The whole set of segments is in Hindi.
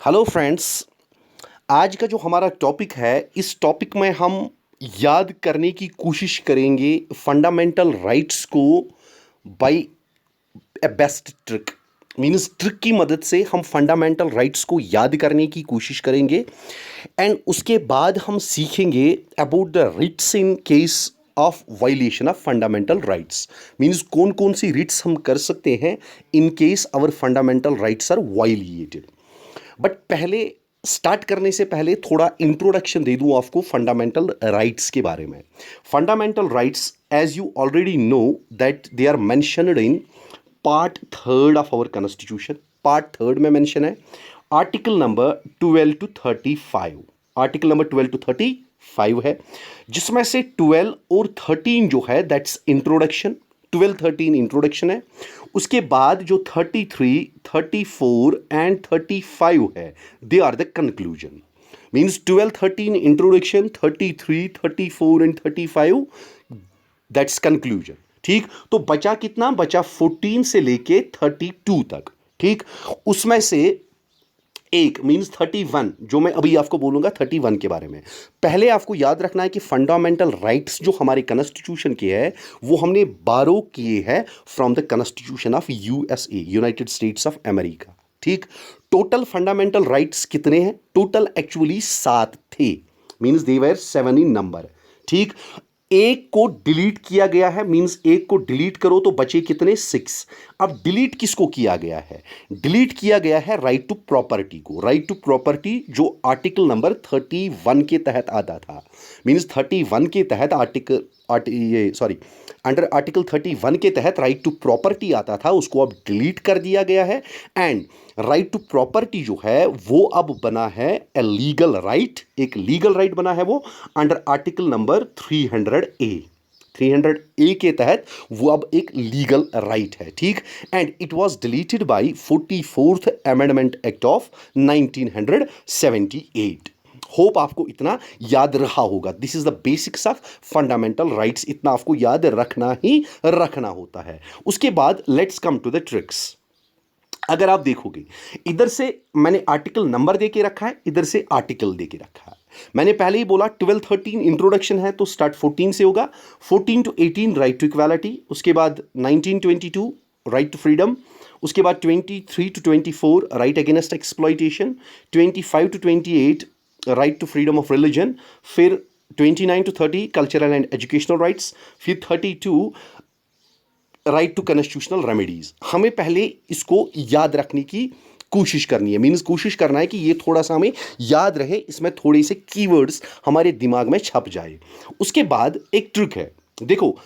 Hello friends. आज का जो हमारा टॉपिक है, इस टॉपिक में हम याद करने की कोशिश करेंगे फंडामेंटल राइट्स को by a best trick. Means trick की मदद से हम फंडामेंटल राइट्स को याद करने की कोशिश करेंगे एंड उसके बाद हम सीखेंगे about the writs in case of violation of fundamental rights. Means कौन कौन सी रिट्स हम कर सकते हैं in case our fundamental rights are violated. But पहले स्टार्ट करने से पहले थोड़ा इंट्रोडक्शन दे दूं आपको फंडामेंटल राइट्स के बारे में। Fundamental rights, as you already know that they are mentioned in part third of our constitution. Part third में मेंशन है article number 12 to 35। Article number 12 to 35 है, जिसमें से 12 और 13 जो है दैट्स इंट्रोडक्शन। 12-13 इंट्रोडक्शन है। उसके बाद जो 33, 34 एंड 35 है, they are the conclusion. Means 12-13 introduction, 33, 34 and 35 that's conclusion. ठीक, तो बचा कितना? बचा 14 से लेके 32 तक। ठीक, उसमें से एक मीन्स 31 जो मैं अभी आपको बोलूंगा 31 के बारे में। पहले आपको याद रखना है कि फंडामेंटल राइट्स जो हमारे कॉन्स्टिट्यूशन के है वो हमने बारो किए हैं from the constitution of USA, United states of America. ठीक, टोटल फंडामेंटल राइट्स कितने हैं? टोटल एक्चुअली 7 थे। Means they were 7 in number. ठीक, एक को डिलीट किया गया है। मींस एक को डिलीट करो तो बचे कितने? 6। अब डिलीट किसको किया गया है? डिलीट किया गया है राइट टू प्रॉपर्टी को। राइट टू प्रॉपर्टी जो आर्टिकल नंबर 31 के तहत आता था। मींस 31 के तहत अंडर आर्टिकल 31 के तहत राइट टू प्रॉपर्टी आता था, उसको अब डिलीट कर दिया गया है। एंड राइट टू प्रॉपर्टी जो है वो अब बना है ए लीगल राइट। एक लीगल राइट बना है वो under article number 300A। 300A के तहत वो अब एक लीगल राइट है। ठीक, and it was deleted bye 44th amendment act of 1978। Hope आपको इतना याद रहा होगा। This is the basics of fundamental rights. इतना आपको याद रखना ही रखना होता है। उसके बाद let's come to the tricks. अगर आप देखोगे, इधर से मैंने आर्टिकल नंबर दे के रखा है, इधर से आर्टिकल दे के रखा है। मैंने पहले ही बोला 12-13 इंट्रोडक्शन है तो स्टार्ट 14 से होगा। 14 to 18 राइट टू इक्वालिटी। उसके बाद 19-22 राइट टू फ्रीडम। उसके बाद 23 to 24 right against exploitation. 25 to 28 right to freedom of religion. फिर 29 to 30 cultural and educational rights. फिर 32 राइट टू कॉन्स्टिट्यूशनल रेमेडीज। हमें पहले इसको याद रखने की कोशिश करनी है। मीन्स कोशिश करना है कि ये थोड़ा सा हमें याद रहे, इसमें थोड़े से कीवर्ड्स हमारे दिमाग में छप जाए। उसके बाद एक ट्रिक है। देखो,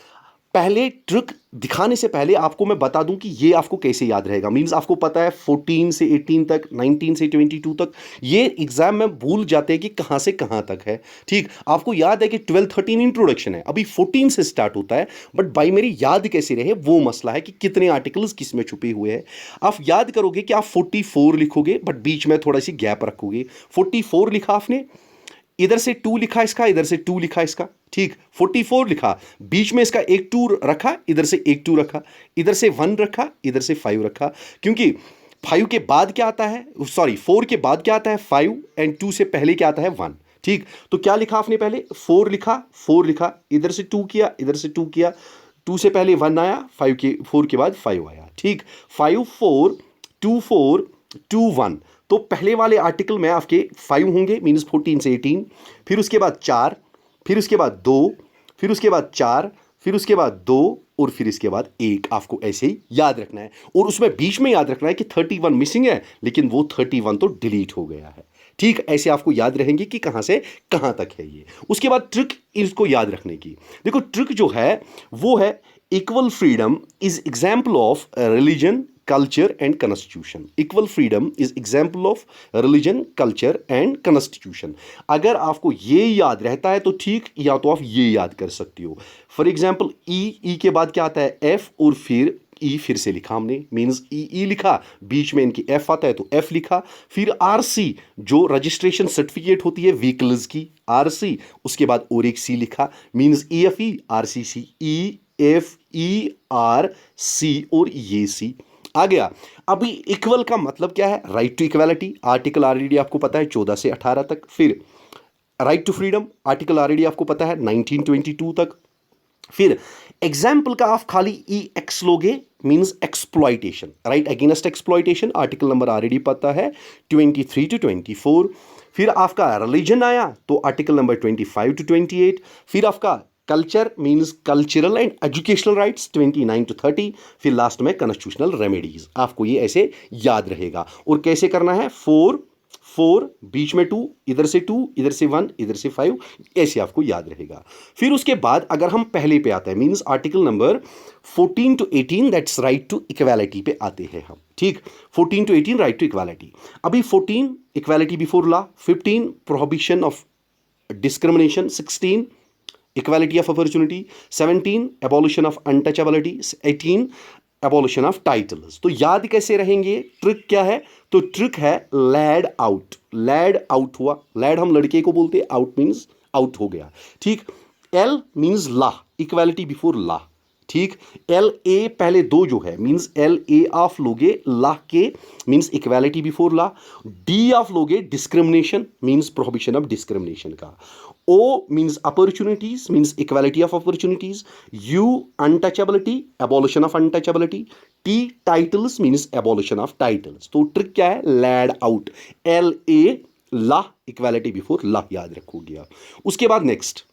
पहले ट्रिक दिखाने से पहले आपको मैं बता दूं कि ये आपको कैसे याद रहेगा। मींस आपको पता है 14 से 18 तक, 19 से 22 तक ये एग्जाम में भूल जाते हैं कि कहां से कहां तक है। ठीक, आपको याद है कि 12-13 इंट्रोडक्शन है, अभी 14 से स्टार्ट होता है। बट भाई मेरी याद कैसे रहे वो मसला है कि कितने आर्टिकल्स किस में छुपे हुए हैं। आप याद करोगे कि आप 44 लिखोगे बट बीच में थोड़ा सी गैप रखोगे। 44 लिखा आपने, इधर से 2 लिखा इसका, इधर से 2 लिखा इसका। ठीक, 44 लिखा, बीच में इसका एक 2 रखा, इधर से एक 2 रखा, इधर से 1 रखा, इधर से 5 रखा। क्योंकि 5 के बाद क्या आता है, सॉरी 4 के बाद क्या आता है 5 एंड 2 से पहले क्या आता है 1। ठीक, तो क्या लिखा आपने? पहले 4 लिखा, 4 लिखा, इधर से 2 किया, इधर से 2 किया, 2 से पहले 1 आया, 4 के बाद 5 आया। ठीक, 5 4 2 4 2 1। तो पहले वाले आर्टिकल में आपके 5 होंगे, मीन्स 14 से 18। फिर उसके बाद 4, फिर उसके बाद 2, फिर उसके बाद 4, फिर उसके बाद 2 और फिर इसके बाद 1। आपको ऐसे ही याद रखना है। और उसमें बीच में याद रखना है कि 31 मिसिंग है, लेकिन वो 31 तो डिलीट हो गया है। ठीक, ऐसे आपको याद रहेंगे कि कहां से कहां तक है ये। उसके बाद ट्रिक इसको याद रखने की। देखो, ट्रिक जो है वो है equal freedom is example of religion, culture and constitution. Equal freedom is example of religion, culture and constitution. अगर आपको ये याद रहता है तो ठीक, या तो आप ये याद कर सकते हो। फॉर एग्जाम्पल ई के बाद क्या आता है? एफ, और फिर ई फिर से लिखा हमने। मीन्स ई लिखा, बीच में इनकी एफ आता है तो एफ लिखा। फिर आरसी जो रजिस्ट्रेशन सर्टिफिकेट होती है व्हीकल्स की, आरसी, उसके बाद और एक सी लिखा। Means E F E R C C, E F E R C और ये सी। आ गया। अभी इक्वल का मतलब क्या है? Right to equality, article already आपको पता है 14 से 18 तक। फिर right to freedom, article already आपको पता है 1922 तक। फिर एग्जाम्पल का आप खाली ई एक्स लोगे, means exploitation, right against exploitation, article number already पता है 23 to 24। फिर आपका रिलीजन आया तो आर्टिकल नंबर 25 to 28। फिर आपका culture means cultural and educational rights 29 to 30। फिर लास्ट में कॉन्स्टिट्यूशनल रेमेडीज। आपको ये ऐसे याद रहेगा। और कैसे करना है? 4 4 बीच में 2, इधर से 2, इधर से 1, इधर से 5, ऐसे आपको याद रहेगा। फिर उसके बाद अगर हम पहले पे आते हैं means article number 14 to 18, that's right to equality पे आते हैं हम। ठीक, 14 to 18 राइट टू इक्वालिटी। अभी 14 equality before law, 15 prohibition of discrimination, 16 equality of opportunity, 17 abolition of untouchability, 18 abolition of titles. तो याद कैसे रहेंगे? ट्रिक क्या है? तो ट्रिक है लैड आउट। लैड आउट हुआ, लैड हम लड़के को बोलते हैं, आउट मीन्स आउट हो गया। ठीक, L means law, equality before law. ठीक, एल ए पहले दो जो है मीन्स एल ए ऑफ लोगे लॉ के, means equality before law. D of लोगे discrimination, means prohibition of discrimination का। O means opportunities, means equality of opportunities. U untouchability, abolition of untouchability. T titles means abolition of titles. तो ट्रिक क्या है? Lad out, L A law, equality before law, याद रखोगे आप। उसके बाद नेक्स्ट,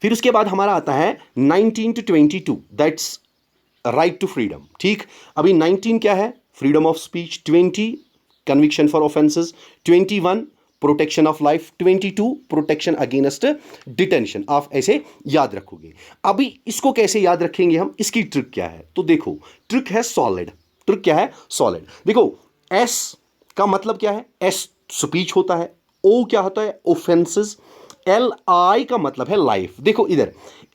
फिर उसके बाद हमारा आता है 19 to 22, that's right to freedom. ठीक, अभी 19 क्या है? Freedom of speech, 20 conviction for offences, 21 protection of life, 22 protection against detention. आप ऐसे याद रखोगे। अभी इसको कैसे याद रखेंगे हम? इसकी ट्रिक क्या है? तो देखो, ट्रिक है सॉलिड। ट्रिक क्या है? सॉलिड। देखो, एस का मतलब क्या है? एस स्पीच होता है। ओ क्या होता है? ऑफेंसेस। एल आई का मतलब है लाइफ। देखो इधर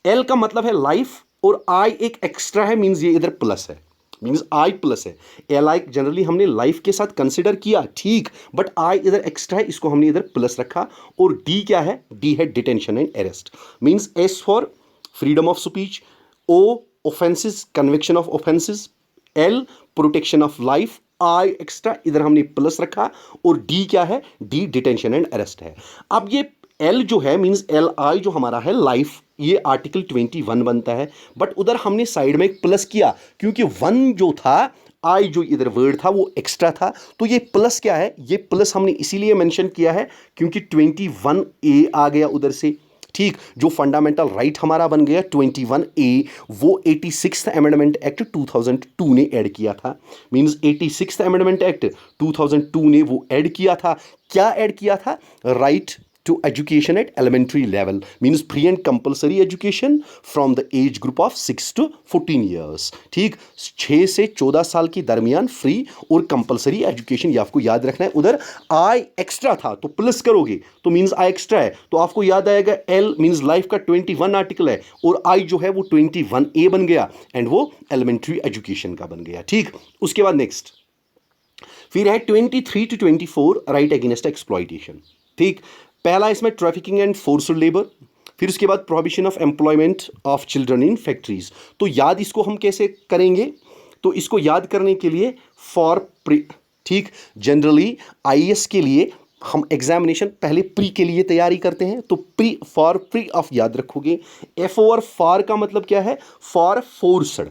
एल का मतलब है लाइफ और आई एक एक्स्ट्रा है, मींस ये इधर प्लस है, मींस आई प्लस है। एल आई जनरली हमने लाइफ के साथ कंसिडर किया, ठीक, बट आई इधर एक्स्ट्रा है, इसको हमने इधर प्लस रखा। और डी क्या है? डी है detention and arrest, means S for freedom of speech, O offences conviction of offences, L protection of life, I extra इधर हमने प्लस रखा, और डी क्या है? डी डिटेंशन एंड अरेस्ट है। अब ये एल जो है मींस एल आई जो हमारा है लाइफ, ये आर्टिकल 21 बनता है, बट उधर हमने साइड में एक प्लस किया क्योंकि 1 जो था, आई जो इधर वर्ड था वो एक्स्ट्रा था, तो ये प्लस क्या है? ये प्लस हमने इसीलिए मेंशन किया है क्योंकि 21 ए आ गया उधर से। ठीक, जो फंडामेंटल राइट हमारा बन गया 21 ए, वो 86th अमेंडमेंट एक्ट 2002 ने ऐड किया था, मींस 86th अमेंडमेंट एक्ट 2002 ने वो ऐड किया था। क्या ऐड किया था? Right to education at elementary level, means free and compulsory education from the age group of 6 to 14 years। ठीक, 6 से 14 साल के दरमियान फ्री और कंपलसरी एजुकेशन, ये आपको याद रखना है। उधर आई एक्स्ट्रा था तो प्लस करोगे तो मींस आई एक्स्ट्रा है, तो आपको याद आएगा एल मींस लाइफ का 21 आर्टिकल है और आई जो है वो 21 ए बन गया एंड वो एलिमेंट्री एजुकेशन का बन गया। ठीक, उसके बाद नेक्स्ट फिर है 23 to 24 राइट अगेंस्ट एक्सप्लॉइटेशन। ठीक, पहला इसमें ट्रैफिकिंग एंड फोर्स्ड लेबर, फिर उसके बाद prohibition of employment of children in factories. तो याद इसको हम कैसे करेंगे? तो इसको याद करने के लिए फॉर प्री, ठीक, जनरली आईएएस के लिए हम एग्जामिनेशन पहले प्री के लिए तैयारी करते हैं, तो प्री फॉर प्री ऑफ याद रखोगे। एफ ओ आर फॉर का मतलब क्या है? For forced.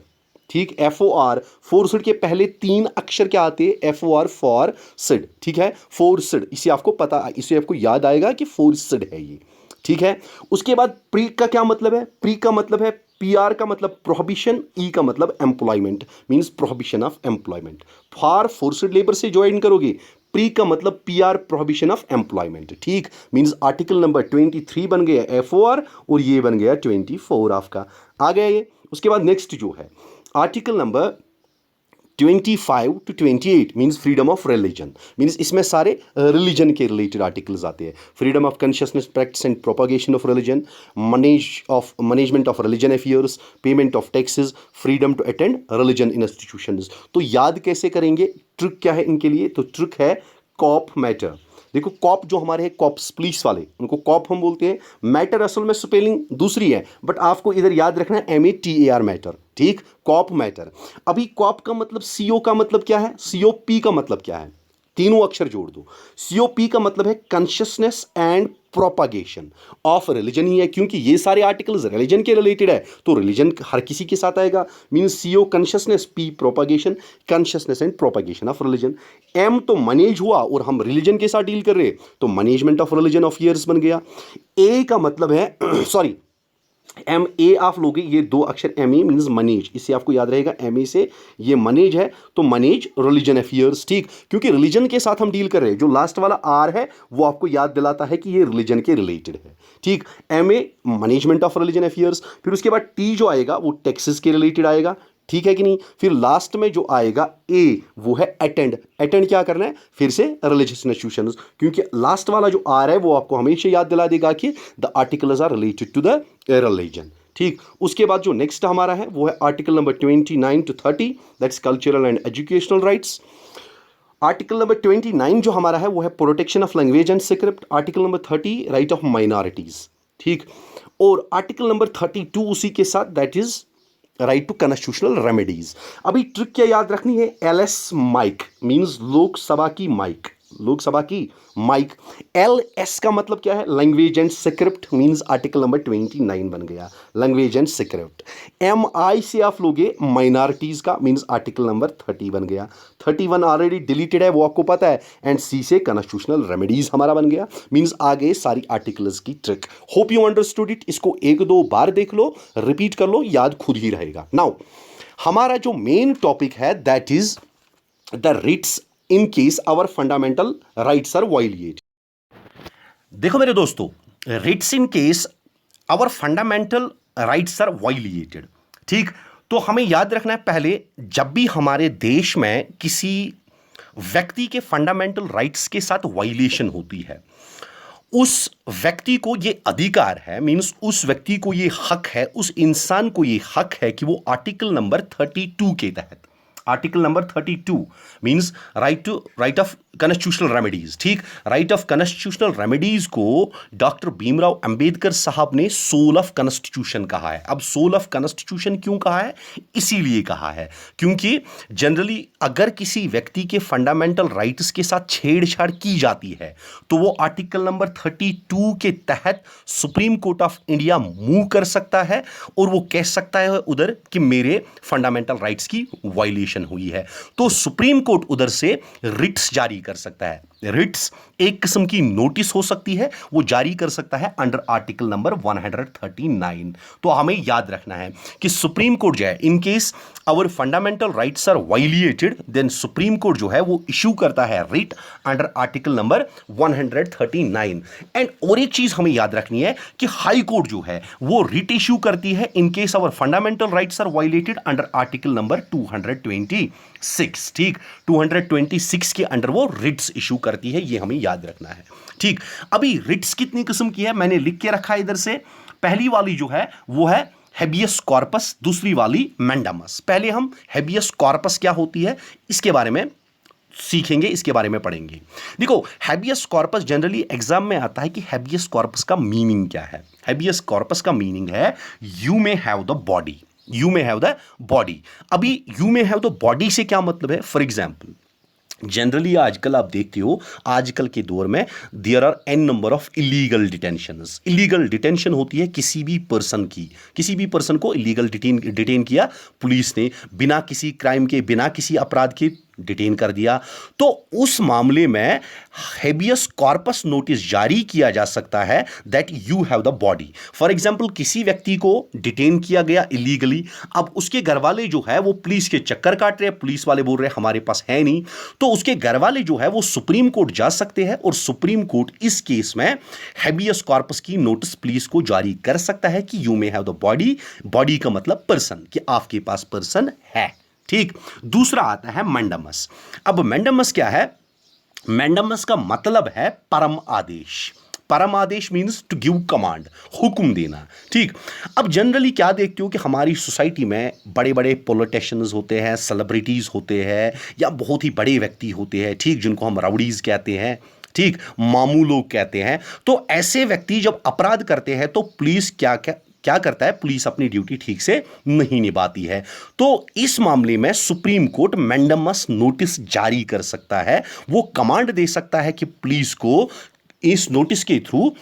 ठीक, एफ ओ आर फोर्स्ड के पहले 3 अक्षर क्या आते हैं? F O R forced. ठीक है, फोर्स्ड, इसे आपको पता, इसे आपको याद आएगा कि फोर्स्ड है ये। ठीक है, उसके बाद प्री का क्या मतलब है? प्री का मतलब है पी आर का मतलब प्रोहिबिशन, ई का मतलब employment, means prohibition of employment. For forced labour से ज्वाइन करोगे, प्री का मतलब P R prohibition of employment. ठीक, मींस आर्टिकल नंबर 23 बन गया एफ ओ आर और ये बन गया 24 आपका आ गया ये। उसके बाद नेक्स्ट जो है article number 25 to 28 means freedom of religion, means इसमें सारे रिलीजन के रिलेटेड आर्टिकल्स आते हैं। Freedom of consciousness, practice and propagation of religion, management of religion affairs, payment of taxes, freedom to attend religion institutions. तो याद कैसे करेंगे? ट्रिक क्या है इनके लिए? तो ट्रिक है कॉप मैटर। देखो कॉप जो हमारे हैं कॉप्स पुलिस वाले, उनको कॉप हम बोलते हैं। मैटर असल में स्पेलिंग दूसरी है, बट आपको इधर याद रखना है MATER मैटर, ठीक, कॉप मैटर। अभी कॉप का मतलब CO का मतलब क्या है, COP का मतलब क्या है, तीनों अक्षर जोड़ दो। COP का मतलब है consciousness and propagation of religion ही है, क्योंकि ये सारे आर्टिकल्स रिलीजन के रिलेटेड है, तो रिलीजन हर किसी के साथ आएगा। Means CO consciousness, P propagation, consciousness and propagation of religion. M तो मैनेज हुआ और हम रिलीजन के साथ डील कर रहे हैं, तो management of religion of years बन गया। A का मतलब है सॉरी MA आप लोगे, ये दो अक्षर MA मीन्स मनेज, इससे आपको याद रहेगा MA से ये मनेज है, तो मनेज रिलीजन अफेयर्स, ठीक, क्योंकि रिलीजन के साथ हम डील कर रहे हैं। जो लास्ट वाला R है वो आपको याद दिलाता है कि ये रिलीजन के रिलेटेड है, ठीक। MA management of religion affairs, फिर उसके बाद T जो आएगा वो टैक्सेस के रिलेटेड आएगा, ठीक है कि नहीं। फिर लास्ट में जो आएगा A वो है अटेंड। अटेंड क्या करना है, फिर से रिलीजियस इंस्टीट्यूशंस, क्योंकि लास्ट वाला जो R है वो आपको हमेशा याद दिला देगा कि the articles are related to the religion, ठीक। उसके बाद जो नेक्स्ट हमारा है वो है article number 29 to 30, that's cultural and educational rights. Article number 29 जो हमारा है वो है protection of language and script. Article number 30 right of minorities, ठीक। और आर्टिकल नंबर 32 उसी के साथ, that is right to constitutional remedies. अभी ट्रिक क्या याद रखनी है, LS माइक मीन्स लोकसभा की माइक, लोकसभा की माइक। LS का मतलब क्या है, language and script, means article number 29 बन गया, लैंग्वेज एंड स्क्रिप्ट। MI से आप लोगे माइनॉरिटीज का, मीन्स आर्टिकल नंबर 30 बन गया। 31 ऑलरेडी डिलीटेड है वो आपको पता है, एंड C से कॉन्स्टिट्यूशनल रेमेडीज हमारा बन गया, मीन्स आ गए सारी आर्टिकल्स की trick. Hope you understood it. इसको एक दो बार देख लो, रिपीट कर लो, याद खुद ही रहेगा। नाउ हमारा जो मेन टॉपिक है that is the writs in case our fundamental rights are violated. देखो मेरे दोस्तों, writs in case our fundamental rights are violated, ठीक। तो हमें याद रखना है पहले, जब भी हमारे देश में किसी व्यक्ति के फंडामेंटल राइट्स के साथ वायलेशन होती है, उस व्यक्ति को ये अधिकार है, मीन्स उस व्यक्ति को ये हक है, उस इंसान को ये हक है कि वो आर्टिकल नंबर 32 के तहत, article number 32 means right of constitutional remedies, ठीक। राइट ऑफ कॉन्स्टिट्यूशनल रेमेडीज को डॉक्टर भीमराव अंबेडकर साहब ने सोल ऑफ कॉन्स्टिट्यूशन कहा है। अब सोल ऑफ कॉन्स्टिट्यूशन क्यों कहा है, इसीलिए कहा है क्योंकि जनरली अगर किसी व्यक्ति के फंडामेंटल राइट्स के साथ छेड़छाड़ की जाती है तो वो आर्टिकल नंबर 32 के तहत supreme court of India move कर सकता है और वो कह सकता है उधर कि मेरे फंडामेंटल राइट्स की वायलेशन हुई है, तो सुप्रीम कोर्ट उधर से रिट्स जारी कर सकता है। रिट्स एक किस्म की नोटिस हो सकती है, वो जारी कर सकता है अंडर आर्टिकल नंबर 139। तो हमें याद रखना है कि सुप्रीम कोर्ट जो है, in case our fundamental rights are violated, then Supreme Court जो है वो इशू करता है writ under article number 139। And और एक चीज हमें याद रखनी है कि हाई कोर्ट जो है वो रिट इशू करती है in case our fundamental rights are violated under article number 226, ठीक। 226 के अंडर वो रिट्स इशू करती है, ये हमें याद रखना है, ठीक। अभी रिट्स कितनी किस्म की है मैंने लिख के रखा है इधर से। पहली वाली जो है वो है हेबियस कॉर्पस, दूसरी वाली मैंडामस। पहले हम हेबियस कॉर्पस क्या होती है इसके बारे में सीखेंगे, इसके बारे में पढ़ेंगे। देखो हैबियस कॉर्पस जनरली एग्जाम में आता है कि हैबियस कॉर्पस का मीनिंग क्या है। हैबियस कॉर्पस का मीनिंग है you may have the body, you may have the body. अभी you may have the body से क्या मतलब है, फॉर एग्जाम्पल जनरली आजकल आप देखते हो, आजकल के दौर में there are an number of illegal detentions. Illegal detention होती है किसी भी पर्सन की, किसी भी पर्सन को इलीगल डिटेन किया पुलिस ने, बिना किसी क्राइम के, बिना किसी अपराध के डिटेन कर दिया, तो उस मामले में हेबियस कॉर्पस नोटिस जारी किया जा सकता है that you have the body. For example किसी व्यक्ति को डिटेन किया गया इलीगली, अब उसके घर वाले जो है वो पुलिस के चक्कर काट रहे हैं, पुलिस वाले बोल रहे हैं हमारे पास है नहीं, तो उसके घर वाले जो है वो सुप्रीम कोर्ट जा सकते हैं और सुप्रीम कोर्ट इस केस में हेबियस कॉर्पस की नोटिस पुलिस को जारी कर सकता है कि you may have the body. Body का मतलब पर्सन, कि आपके पास पर्सन है, ठीक। दूसरा आता है मैंडामस। अब मैंडामस क्या है, मैंडामस का मतलब है परम आदेश। परम आदेश मीन्स टू गिव कमांड, हुक्म देना, ठीक। अब जनरली क्या देखते हो कि हमारी सोसाइटी में बड़े बड़े पॉलिटिशियंस होते हैं, सेलिब्रिटीज होते हैं, या बहुत ही बड़े व्यक्ति होते हैं, ठीक, जिनको हम राउडीज कहते हैं, ठीक, मामू लोग कहते हैं। तो ऐसे व्यक्ति जब अपराध करते हैं तो पुलिस क्या क्या क्या करता है, पुलिस अपनी ड्यूटी ठीक से नहीं निभाती है। तो इस मामले में सुप्रीम कोर्ट मैंडेमस नोटिस जारी कर सकता है, वो कमांड दे सकता है कि पुलिस को इस नोटिस के थ्रू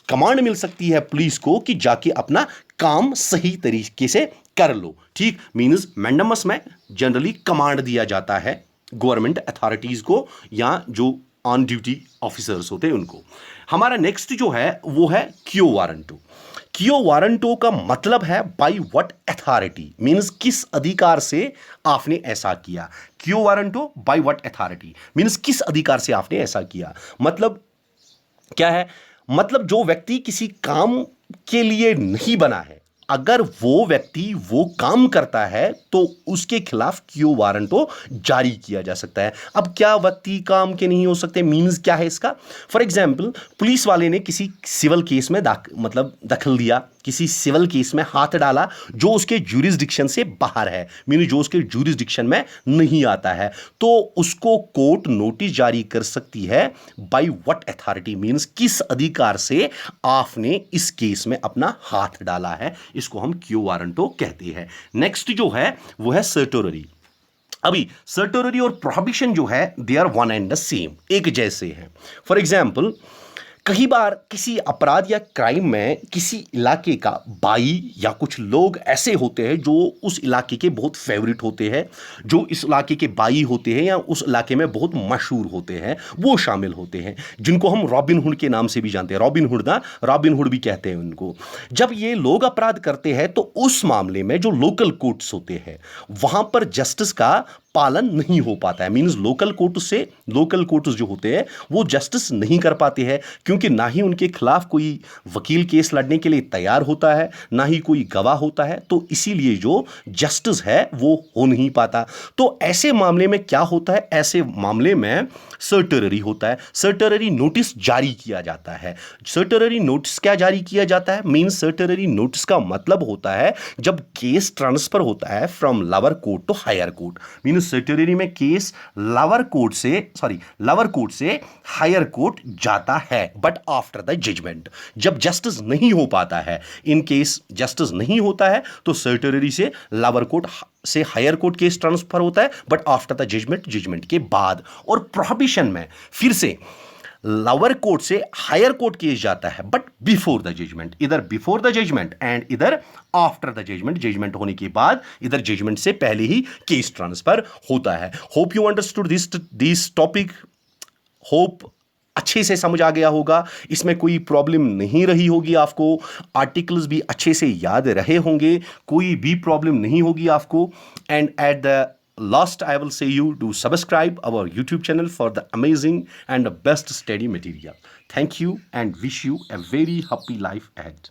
कमांड मिल सकती है पुलिस को कि जाके अपना काम सही तरीके से कर लो। ठीक, मींस मैंडेमस में जनरली कमांड दिया जाता है गवर्नमेंट अथॉरिटीज को या जो ऑन ड्यूटी ऑफिसर्स होते हैं उनको। हमारा नेक्स्ट जो है वो है क्यो वारंटो। क्यो वारंटो का मतलब है बाय व्हाट अथॉरिटी, मींस किस अधिकार से आपने ऐसा किया। क्यो warranto by what authority means किस अधिकार से आपने ऐसा किया। मतलब क्या है, मतलब जो व्यक्ति किसी काम के लिए नहीं बना है, अगर वो व्यक्ति वो काम करता है तो उसके खिलाफ क्यो वारंटो जारी किया जा सकता है। अब क्या व्यक्ति काम के नहीं हो सकते, मींस क्या है इसका। फॉर एग्जांपल, पुलिस वाले ने किसी सिविल केस में दखल दिया, किसी सिविल केस में हाथ डाला जो उसके ज्यूरिसडिक्शन से बाहर है, मीन जो उसके ज्यूरिसडिक्शन में नहीं आता है, तो उसको कोर्ट नोटिस जारी कर सकती है बाय व्हाट अथॉरिटी, मींस किस अधिकार से आपने इस केस में अपना हाथ डाला है। इसको हम क्यो वारंटो कहते हैं। नेक्स्ट जो है वो है सर्टोररी। अभी सर्टोररी और प्रोहिबिशन जो है they are one and the same, एक जैसे हैं। फॉर एग्जाम्पल, कई बार किसी अपराध या क्राइम में किसी इलाके का बाई या कुछ लोग ऐसे होते हैं जो उस इलाके के बहुत फेवरेट होते हैं, जो इस इलाके के बाई होते हैं या उस इलाके में बहुत मशहूर होते हैं, वो शामिल होते हैं, जिनको हम रॉबिन हुड के नाम से भी जानते हैं। रॉबिन हुड भी कहते हैं उनको। जब ये लोग अपराध करते हैं तो उस मामले में जो लोकल कोर्ट्स होते हैं वहां पर जस्टिस का पालन नहीं हो पाता है। मींस लोकल कोर्ट्स जो होते हैं वो जस्टिस नहीं कर पाते हैं, क्योंकि ना ही उनके खिलाफ कोई वकील केस लड़ने के लिए तैयार होता है, ना ही कोई गवाह होता है, तो इसीलिए जो जस्टिस है वो हो नहीं पाता। तो ऐसे मामले में क्या होता है, ऐसे मामले में सर्टररी होता है, सर्टररी नोटिस जारी किया जाता है। सर्टररी नोटिस क्या जारी किया जाता है, मींस सर्टररी नोटिस का मतलब होता है जब केस ट्रांसफर होता है from lower court to higher court. Means certiorari में केस लोअर कोर्ट से हायर कोर्ट जाता है, बट आफ्टर द जजमेंट। जब जस्टिस नहीं हो पाता है, इन केस जस्टिस नहीं होता है, तो सर्टररी से लोअर कोर्ट से हायर कोर्ट केस ट्रांसफर होता है, बट आफ्टर द जजमेंट के बाद। और प्रोहिबिशन में फिर से लोअर कोर्ट से हायर कोर्ट केस जाता है, बट बिफोर द जजमेंट, इधर बिफोर द जजमेंट एंड इधर आफ्टर द जजमेंट होने के बाद, इधर जजमेंट से पहले ही केस ट्रांसफर होता है। Hope you understood this topic, hope अच्छे से समझ आ गया होगा, इसमें कोई प्रॉब्लम नहीं रही होगी आपको, आर्टिकल्स भी अच्छे से याद रहे होंगे, कोई भी प्रॉब्लम नहीं होगी आपको। And at the last, I will say you to subscribe our YouTube channel for the amazing and the best study material. Thank you and wish you a very happy life ahead.